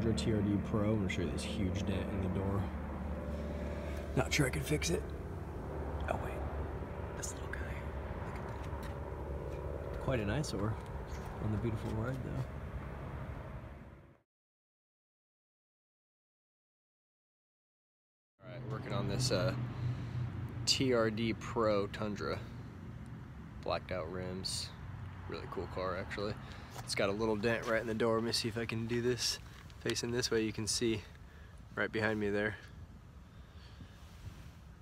Tundra TRD Pro. I'm gonna show you this huge dent in the door. Not sure I can fix it. Oh wait, this little guy. Look at that. Quite an eyesore on the beautiful ride though. All right, working on this TRD Pro Tundra. Blacked out rims. Really cool car actually. It's got a little dent right in the door. Let me see if I can do this. Facing this way, you can see right behind me there.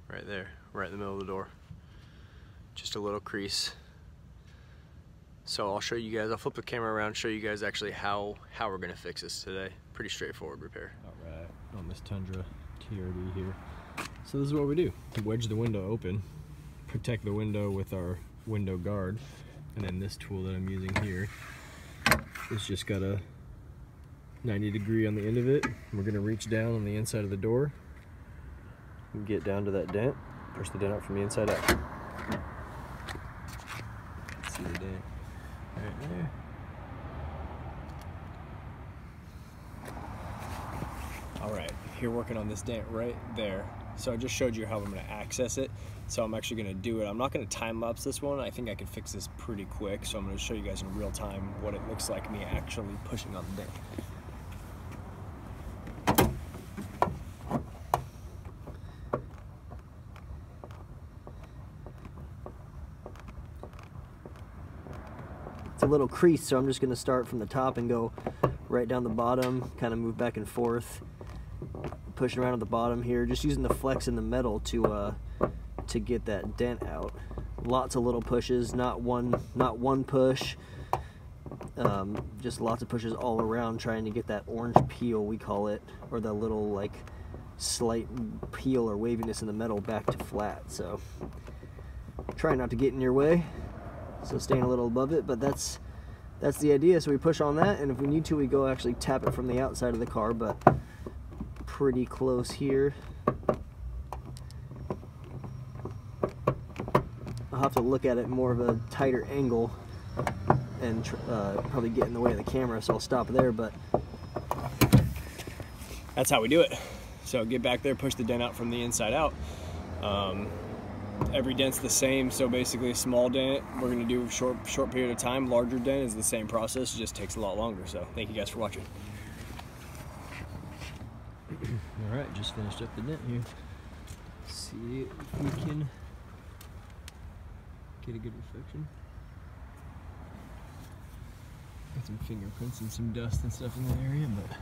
Right there, right in the middle of the door. Just a little crease. So I'll show you guys, I'll flip the camera around, show you guys actually how we're gonna fix this today. Pretty straightforward repair. All right, on this Tundra TRD here. So this is what we do. Wedge the window open, protect the window with our window guard, and then this tool that I'm using here, it's just got a 90-degree on the end of it. We're gonna reach down on the inside of the door and get down to that dent, push the dent out from the inside out. See the dent right there. All right, here working on this dent right there. So I just showed you how I'm gonna access it. So I'm actually gonna do it. I'm not gonna time lapse this one. I think I can fix this pretty quick. So I'm gonna show you guys in real time what it looks like me actually pushing on the dent. It's a little crease, so I'm just gonna start from the top and go right down the bottom, kind of move back and forth, pushing around at the bottom here, just using the flex in the metal to get that dent out. Lots of little pushes, not one push, just lots of pushes all around, trying to get that orange peel, we call it, or the little like slight peel or waviness in the metal back to flat. So try not to get in your way, so staying a little above it, but that's the idea. So we push on that, and if we need to, we go actually tap it from the outside of the car, but pretty close here. I'll have to look at it more of a tighter angle and probably get in the way of the camera, so I'll stop there, but that's how we do it. So get back there, push the dent out from the inside out. Every dent's the same, so basically a small dent we're gonna do a short period of time. Larger dent is the same process, it just takes a lot longer. So thank you guys for watching. All right, just finished up the dent here. See if we can get a good reflection. Got some fingerprints and some dust and stuff in that area, but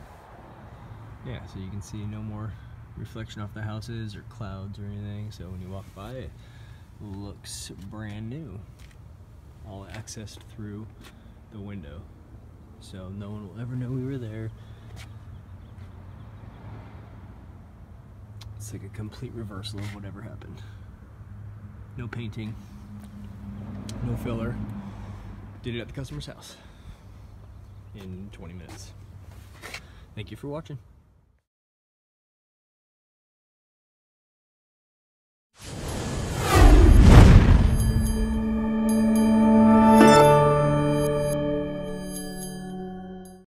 yeah, so you can see no more reflection off the houses or clouds or anything. So when you walk by, it looks brand new. All accessed through the window, so no one will ever know we were there. It's like a complete reversal of whatever happened. No painting, no filler. Did it at the customer's house in 20 minutes. Thank you for watching.